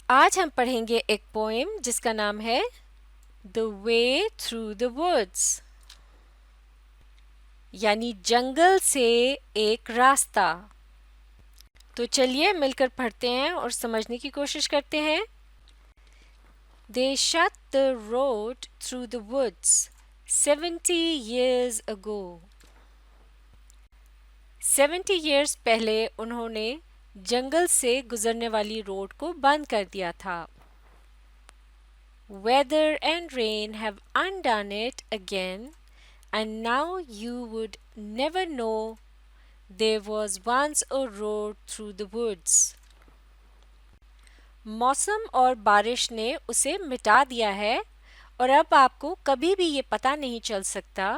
آج ہم پڑھیں گے ایک پوئم جس کا نام ہے The Way Through the Woods، یعنی جنگل سے ایک راستہ۔ تو چلیے مل کر پڑھتے ہیں اور سمجھنے کی کوشش کرتے ہیں۔ They shut the road through the woods 70 years ago۔ 70 years پہلے انہوں نے جنگل سے گزرنے والی روڈ کو بند کر دیا تھا۔ Weather and rain have undone it again, and now you would never know there was once a road through the woods۔ موسم اور بارش نے اسے مٹا دیا ہے اور اب آپ کو کبھی بھی یہ پتہ نہیں چل سکتا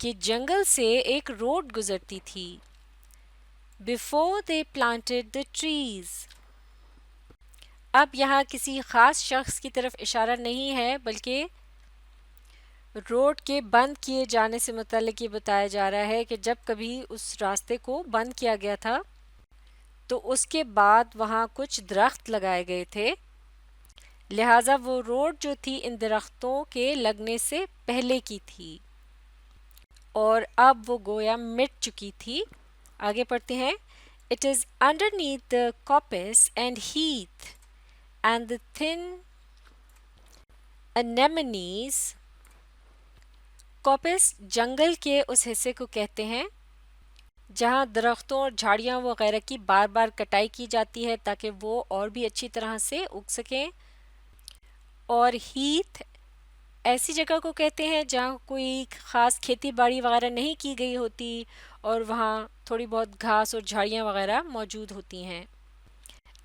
کہ جنگل سے ایک روڈ گزرتی تھی۔ Before they planted the trees۔ اب یہاں کسی خاص شخص کی طرف اشارہ نہیں ہے بلکہ روڈ کے بند کیے جانے سے متعلق یہ بتایا جا رہا ہے کہ جب کبھی اس راستے کو بند کیا گیا تھا تو اس کے بعد وہاں کچھ درخت لگائے گئے تھے، لہٰذا وہ روڈ جو تھی ان درختوں کے لگنے سے پہلے کی تھی اور اب وہ گویا مٹ چکی تھی۔ آگے پڑھتے ہیں۔ It is underneath the coppice and heath and the thin anemones۔ Copes جنگل کے اس حصے کو کہتے ہیں جہاں درختوں اور جھاڑیاں وغیرہ کی بار بار کٹائی کی جاتی ہے تاکہ وہ اور بھی اچھی طرح سے اگ سکیں، اور ہیتھ ایسی جگہ کو کہتے ہیں جہاں کوئی خاص کھیتی باڑی وغیرہ نہیں کی گئی ہوتی اور وہاں تھوڑی بہت گھاس اور جھاڑیاں وغیرہ موجود ہوتی ہیں۔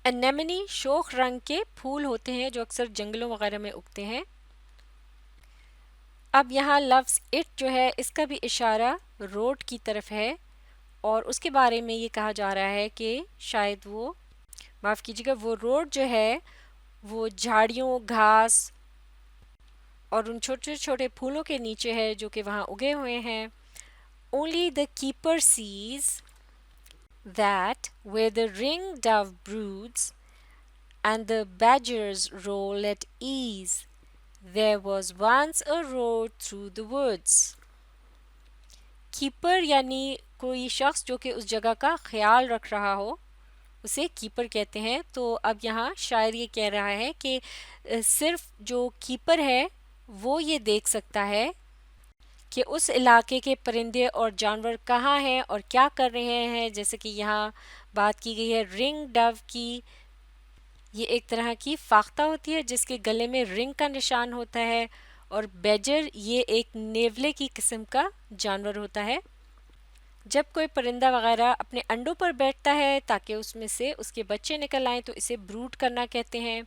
انیمنی شوخ رنگ کے پھول ہوتے ہیں جو اکثر جنگلوں وغیرہ میں اگتے ہیں۔ اب یہاں لفظ اٹ جو ہے اس کا بھی اشارہ روڈ کی طرف ہے اور اس کے بارے میں یہ کہا جا رہا ہے کہ شاید وہ معاف کیجیے گا وہ روڈ جو ہے وہ جھاڑیوں، گھاس اور ان چھوٹے چھوٹے پھولوں کے نیچے ہے جو کہ وہاں اگے ہوئے ہیں۔ Only the keeper sees that where the ring-dove broods and the badgers roll at ease, there was once a road through the woods۔ Keeper یعنی کوئی شخص جو کہ اس جگہ کا خیال رکھ رہا ہو اسے کیپر کہتے ہیں۔ تو اب یہاں شاعر یہ کہہ رہا ہے کہ صرف جو کیپر ہے وہ یہ دیکھ سکتا ہے کہ اس علاقے کے پرندے اور جانور کہاں ہیں اور کیا کر رہے ہیں، جیسے کہ یہاں بات کی گئی ہے رنگ ڈو کی۔ یہ ایک طرح کی فاختہ ہوتی ہے جس کے گلے میں رنگ کا نشان ہوتا ہے، اور بیجر یہ ایک نیولے کی قسم کا جانور ہوتا ہے۔ جب کوئی پرندہ وغیرہ اپنے انڈوں پر بیٹھتا ہے تاکہ اس میں سے اس کے بچے نکل آئیں تو اسے بروڈ کرنا کہتے ہیں۔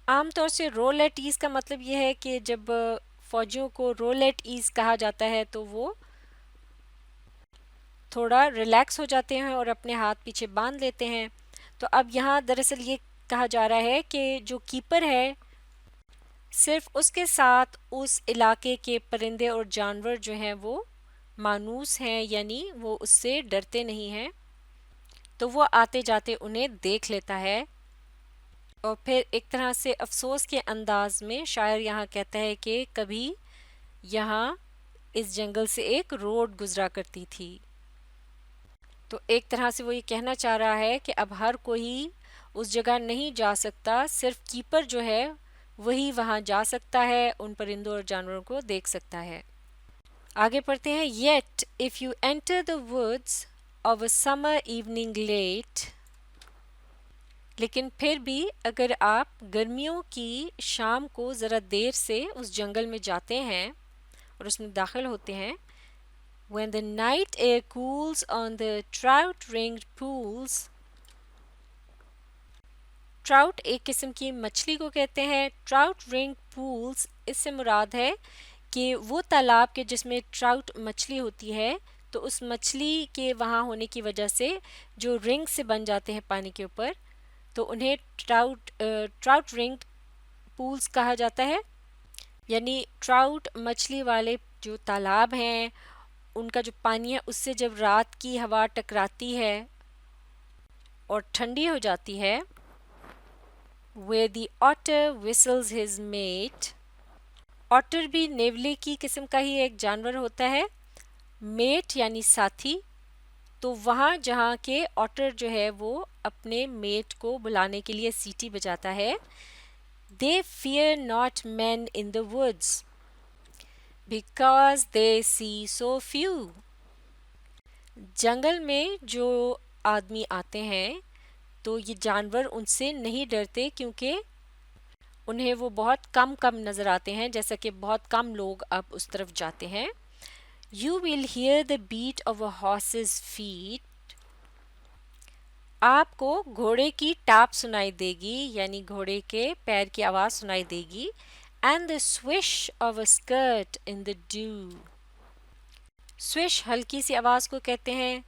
عام طور سے رول ایٹ ایز کا مطلب یہ ہے کہ جب فوجیوں کو رول ایٹ ایز کہا جاتا ہے تو وہ تھوڑا ریلیکس ہو جاتے ہیں اور اپنے ہاتھ پیچھے باندھ لیتے ہیں۔ تو اب یہاں دراصل یہ کہا جا رہا ہے کہ جو کیپر ہے صرف اس کے ساتھ اس علاقے کے پرندے اور جانور جو ہیں وہ مانوس ہیں، یعنی وہ اس سے ڈرتے نہیں ہیں، تو وہ آتے جاتے انہیں دیکھ لیتا ہے۔ اور پھر ایک طرح سے افسوس کے انداز میں شاعر یہاں کہتا ہے کہ کبھی یہاں اس جنگل سے ایک روڈ گزرا کرتی تھی۔ تو ایک طرح سے وہ یہ کہنا چاہ رہا ہے کہ اب ہر کوئی اس جگہ نہیں جا سکتا، صرف کیپر جو ہے وہی وہاں جا سکتا ہے، ان پرندوں اور جانوروں کو دیکھ سکتا ہے۔ آگے پڑھتے ہیں۔ Yet if you enter the woods of a summer evening late، لیکن پھر بھی اگر آپ گرمیوں کی شام کو ذرا دیر سے اس جنگل میں جاتے ہیں اور اس میں داخل ہوتے ہیں، when the night air cools on the trout-ringed pools۔ Trout ایک قسم کی مچھلی کو کہتے ہیں۔ ٹراؤٹ رنگ پولز اس سے مراد ہے کہ وہ تالاب کے جس میں ٹراؤٹ مچھلی ہوتی ہے تو اس مچھلی کے وہاں ہونے کی وجہ سے جو رنگ سے بن جاتے ہیں پانی کے اوپر تو انہیں ٹراؤٹ رنگ پولز کہا جاتا ہے، یعنی ٹراؤٹ مچھلی والے جو تالاب ہیں ان کا جو پانی ہے اس سے جب رات کی ہوا ٹکراتی ہے اور ٹھنڈی ہو جاتی ہے where the otter whistles his mate. otter بھی نیولے کی قسم کا ہی ایک جانور ہوتا ہے. میٹ یعنی ساتھی. تو وہاں جہاں کے otter جو ہے وہ اپنے میٹ کو بلانے کے لیے سیٹی بجاتا ہے. they fear not men in the woods because they see so few. جنگل میں جو آدمی آتے ہیں تو یہ جانور ان سے نہیں ڈرتے کیونکہ انہیں وہ بہت کم نظر آتے ہیں، جیسا کہ بہت کم لوگ اب اس طرف جاتے ہیں. You will hear the beat of a horse's feet. آپ کو گھوڑے کی ٹاپ سنائی دے گی یعنی گھوڑے کے پیر کی آواز سنائی دے گی. And the swish of a skirt in the dew. سوش ہلکی سی آواز کو کہتے ہیں.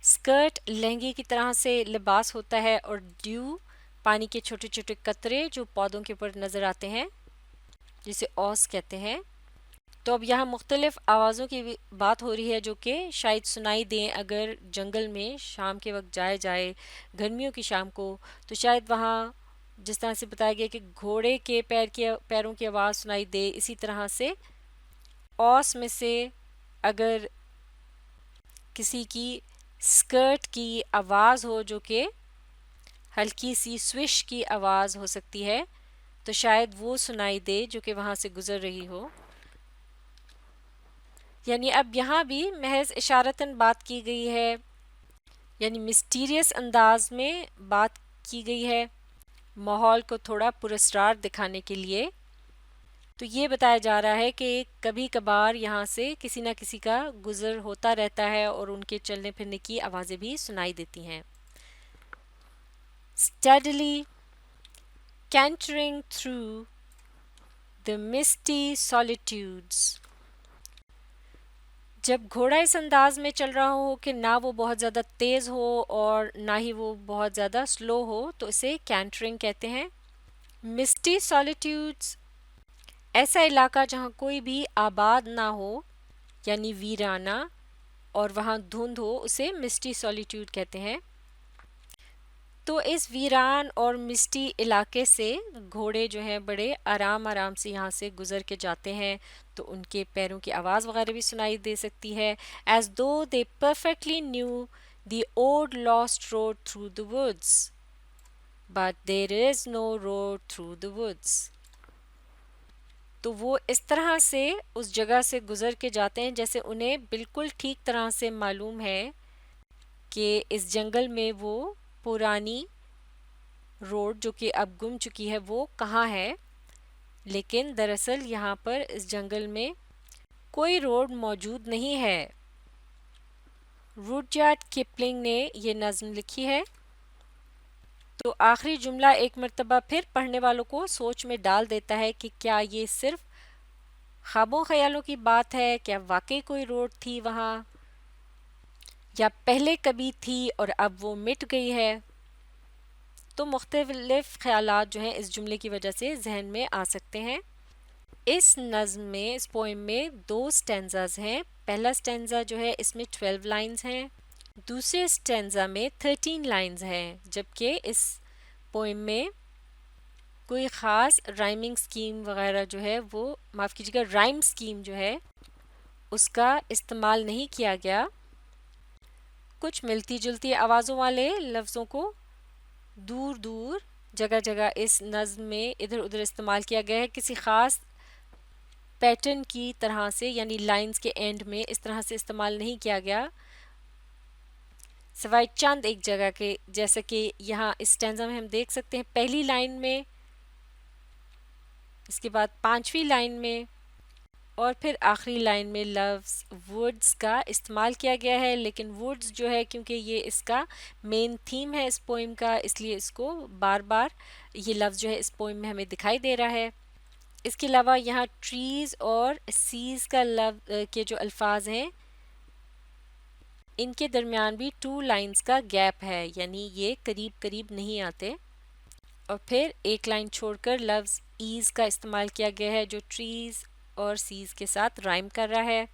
اسکرٹ لہنگے کی طرح سے لباس ہوتا ہے اور ڈیو پانی کے چھوٹے چھوٹے قطرے جو پودوں کے اوپر نظر آتے ہیں جسے اوس کہتے ہیں. تو اب یہاں مختلف آوازوں کی بات ہو رہی ہے جو کہ شاید سنائی دیں اگر جنگل میں شام کے وقت جائے گرمیوں کی شام کو، تو شاید وہاں جس طرح سے بتایا گیا کہ گھوڑے کے پیروں کی آواز سنائی دے، اسی طرح سے اوس میں سے اگر کسی کی اسکرٹ کی آواز ہو جو کہ ہلکی سی سوش کی آواز ہو سکتی ہے تو شاید وہ سنائی دے جو کہ وہاں سے گزر رہی ہو. یعنی اب یہاں بھی محض اشارتاً بات کی گئی ہے، یعنی مسٹیریس انداز میں بات کی گئی ہے ماحول کو تھوڑا پراسرار دکھانے کے لیے. تو یہ بتایا جا رہا ہے کہ کبھی کبھار یہاں سے کسی نہ کسی کا گزر ہوتا رہتا ہے اور ان کے چلنے پھرنے کی آوازیں بھی سنائی دیتی ہیں. Steadily cantering through the misty solitudes. جب گھوڑا اس انداز میں چل رہا ہو کہ نہ وہ بہت زیادہ تیز ہو اور نہ ہی وہ بہت زیادہ سلو ہو تو اسے کینٹرنگ کہتے ہیں. مسٹی سالیٹیوڈز ایسا علاقہ جہاں کوئی بھی آباد نہ ہو یعنی ویرانہ اور وہاں دھند ہو اسے مسٹی سالیٹیوڈ کہتے ہیں. تو اس ویران اور مسٹی علاقے سے گھوڑے جو ہیں بڑے آرام سے یہاں سے گزر کے جاتے ہیں تو ان کے پیروں کی آواز وغیرہ بھی سنائی دے سکتی ہے. As do they perfectly new the old lost road through the woods but there is no road through the woods. تو وہ اس طرح سے اس جگہ سے گزر کے جاتے ہیں جیسے انہیں بالکل ٹھیک طرح سے معلوم ہے کہ اس جنگل میں وہ پرانی روڈ جو کہ اب گم چکی ہے وہ کہاں ہے، لیکن دراصل یہاں پر اس جنگل میں کوئی روڈ موجود نہیں ہے. روڈجارڈ کپلنگ نے یہ نظم لکھی ہے. تو آخری جملہ ایک مرتبہ پھر پڑھنے والوں کو سوچ میں ڈال دیتا ہے کہ کیا یہ صرف خوابوں خیالوں کی بات ہے، کیا واقعی کوئی روڈ تھی وہاں یا پہلے کبھی تھی اور اب وہ مٹ گئی ہے. تو مختلف خیالات جو ہیں اس جملے کی وجہ سے ذہن میں آ سکتے ہیں. اس نظم میں اس پوئم میں 2 سٹینزاز ہیں. پہلا سٹینزا جو ہے اس میں 12 لائنز ہیں، دوسرے سٹینزا میں 13 لائنز ہیں، جبکہ اس پوئم میں کوئی خاص رائمنگ سکیم وغیرہ جو ہے وہ معاف کیجیے گا رائم سکیم جو ہے اس کا استعمال نہیں کیا گیا. کچھ ملتی جلتی آوازوں والے لفظوں کو دور دور جگہ اس نظم میں ادھر ادھر استعمال کیا گیا ہے، کسی خاص پیٹرن کی طرح سے یعنی لائنز کے اینڈ میں اس طرح سے استعمال نہیں کیا گیا سوائے چند ایک جگہ کے، جیسا کہ یہاں اس سٹینزا میں ہم دیکھ سکتے ہیں پہلی لائن میں، اس کے بعد 5ویں لائن میں اور پھر آخری لائن میں لفظ ووڈز کا استعمال کیا گیا ہے. لیکن ووڈز جو ہے کیونکہ یہ اس کا مین تھیم ہے اس پوئم کا، اس لیے اس کو بار بار یہ لفظ جو ہے اس پوئم میں ہمیں دکھائی دے رہا ہے. اس کے علاوہ یہاں ٹریز اور سیز کا کے جو الفاظ ہیں ان کے درمیان بھی 2 لائنز کا گیپ ہے، یعنی یہ قریب نہیں آتے. اور پھر ایک لائن چھوڑ کر لفظ ایز کا استعمال کیا گیا ہے جو ٹریز اور سیز کے ساتھ رائم کر رہا ہے.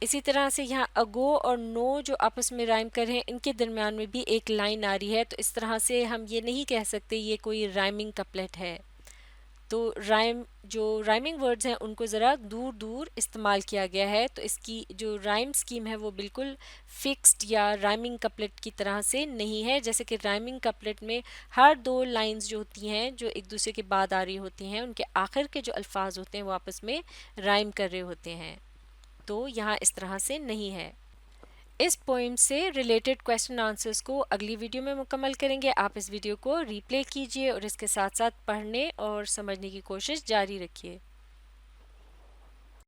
اسی طرح سے یہاں اگو اور نو جو آپس میں رائم کر رہے ہیں ان کے درمیان میں بھی ایک لائن آ رہی ہے، تو اس طرح سے ہم یہ نہیں کہہ سکتے یہ کوئی رائمنگ کپلیٹ ہے. تو جو رائمنگ ورڈز ہیں ان کو ذرا دور دور استعمال کیا گیا ہے، تو اس کی جو رائم سکیم ہے وہ بالکل فکسڈ یا رائمنگ کپلیٹ کی طرح سے نہیں ہے، جیسے کہ رائمنگ کپلیٹ میں ہر دو لائنز جو ہوتی ہیں جو ایک دوسرے کے بعد آ رہی ہوتی ہیں ان کے آخر کے جو الفاظ ہوتے ہیں وہ آپس میں رائم کر رہے ہوتے ہیں، تو یہاں اس طرح سے نہیں ہے. اس پوئم سے ریلیٹڈ کویسچن آنسرز کو اگلی ویڈیو میں مکمل کریں گے. آپ اس ویڈیو کو ری پلے کیجئے اور اس کے ساتھ ساتھ پڑھنے اور سمجھنے کی کوشش جاری رکھیے.